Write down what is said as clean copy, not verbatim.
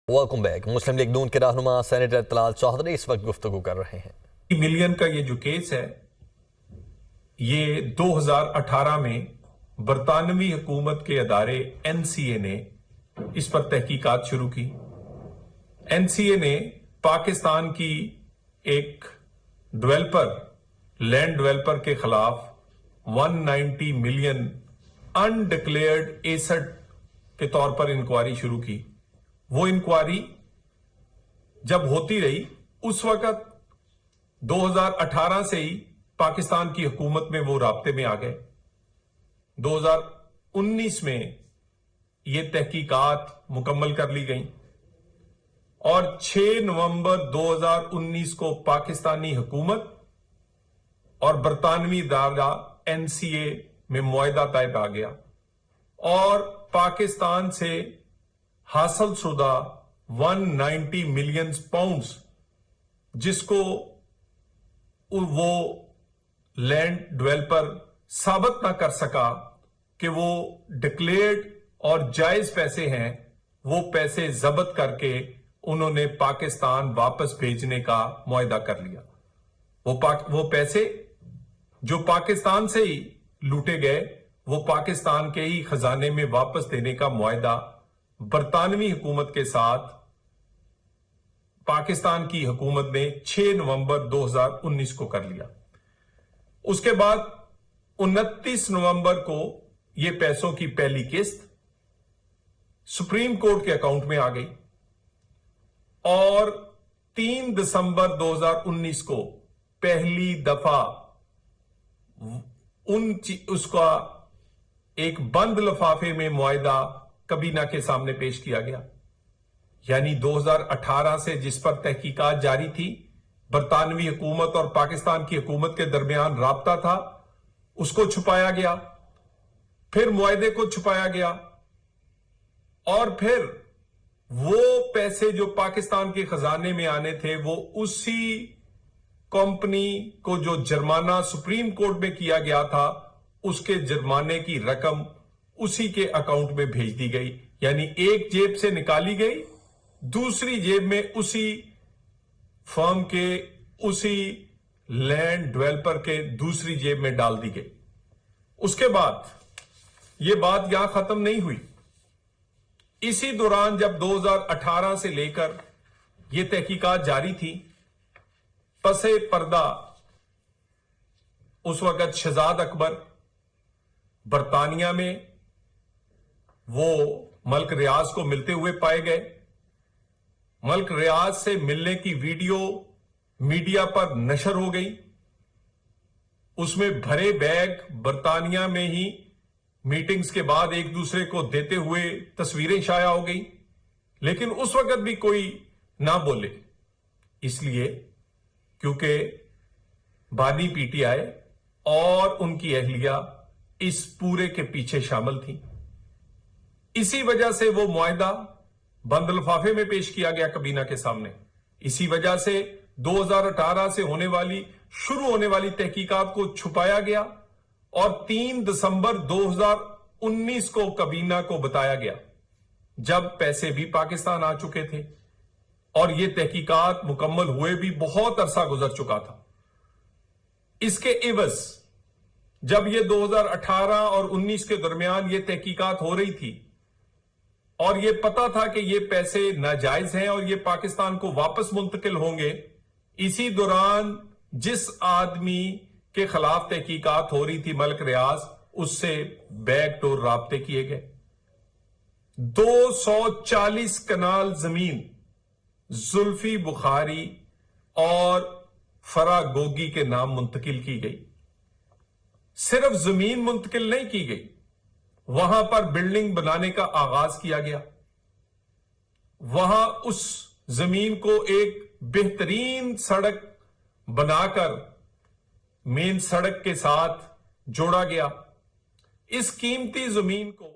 Welcome back. Muslim League نون کے رہنما سینیٹر طلال چودھری اس وقت گفتگو کر رہے ہیں۔ ملین کا یہ جو کیس ہے یہ 2018 میں برطانوی حکومت کے ادارے این سی اے نے اس پر تحقیقات شروع کی۔ این سی اے نے پاکستان کی ایک لینڈ ڈیولپر کے خلاف 190 ملین انڈکلیئرڈ ایسٹ کے طور پر انکوائری شروع کی۔ وہ انکوائری جب ہوتی رہی اس وقت 2018 سے ہی پاکستان کی حکومت میں وہ رابطے میں آ گئے۔ 2019 میں یہ تحقیقات مکمل کر لی گئیں اور 6 نومبر 2019 کو پاکستانی حکومت اور برطانوی ادارہ این سی اے میں معاہدہ طے پا گیا اور پاکستان سے حاصل شدہ 190 ملین پاؤنڈز جس کو وہ لینڈ ڈیولپر ثابت نہ کر سکا کہ وہ ڈکلیئرڈ اور جائز پیسے ہیں، وہ پیسے ضبط کر کے انہوں نے پاکستان واپس بھیجنے کا معاہدہ کر لیا۔ وہ پیسے جو پاکستان سے ہی لوٹے گئے وہ پاکستان کے ہی خزانے میں واپس دینے کا معاہدہ برطانوی حکومت کے ساتھ پاکستان کی حکومت نے 6 نومبر 2019 کو کر لیا۔ اس کے بعد 29 نومبر کو یہ پیسوں کی پہلی قسط سپریم کورٹ کے اکاؤنٹ میں آ گئی اور 3 دسمبر 2019 کو پہلی دفعہ اس کا ایک بند لفافے میں معاہدہ کابینہ کے سامنے پیش کیا گیا۔ یعنی 2018 سے جس پر تحقیقات جاری تھی، برطانوی حکومت اور پاکستان کی حکومت کے درمیان رابطہ تھا، اس کو چھپایا گیا، پھر معاہدے کو چھپایا گیا اور پھر وہ پیسے جو پاکستان کے خزانے میں آنے تھے وہ اسی کمپنی کو جو جرمانہ سپریم کورٹ میں کیا گیا تھا اس کے جرمانے کی رقم اسی کے اکاؤنٹ میں بھیج دی گئی۔ یعنی ایک جیب سے نکالی گئی، دوسری جیب میں اسی فرم کے اسی لینڈ ڈیولپر کے دوسری جیب میں ڈال دی گئی۔ اس کے بعد یہ بات یہاں ختم نہیں ہوئی۔ اسی دوران جب 2018 سے لے کر یہ تحقیقات جاری تھی، پسے پردہ اس وقت شہزاد اکبر برطانیہ میں وہ ملک ریاض کو ملتے ہوئے پائے گئے۔ ملک ریاض سے ملنے کی ویڈیو میڈیا پر نشر ہو گئی، اس میں بھرے بیگ برطانیہ میں ہی میٹنگز کے بعد ایک دوسرے کو دیتے ہوئے تصویریں شائع ہو گئی، لیکن اس وقت بھی کوئی نہ بولے، اس لیے کیونکہ بانی پی ٹی آئی اور ان کی اہلیہ اس پورے کے پیچھے شامل تھی۔ اسی وجہ سے وہ معاہدہ بند لفافے میں پیش کیا گیا کابینہ کے سامنے۔ اسی وجہ سے 2018 سے شروع ہونے والی تحقیقات کو چھپایا گیا اور 3 دسمبر 2019 کو کابینہ کو بتایا گیا جب پیسے بھی پاکستان آ چکے تھے اور یہ تحقیقات مکمل ہوئے بھی بہت عرصہ گزر چکا تھا۔ اس کے عوض جب یہ 2018 اور 19 کے درمیان یہ تحقیقات ہو رہی تھی اور یہ پتا تھا کہ یہ پیسے ناجائز ہیں اور یہ پاکستان کو واپس منتقل ہوں گے، اسی دوران جس آدمی کے خلاف تحقیقات ہو رہی تھی ملک ریاض، اس سے بیک ڈور رابطے کیے گئے۔ 240 کنال زمین زلفی بخاری اور فرا گوگی کے نام منتقل کی گئی۔ صرف زمین منتقل نہیں کی گئی، وہاں پر بلڈنگ بنانے کا آغاز کیا گیا۔ وہاں اس زمین کو ایک بہترین سڑک بنا کر مین سڑک کے ساتھ جوڑا گیا۔ اس قیمتی زمین کو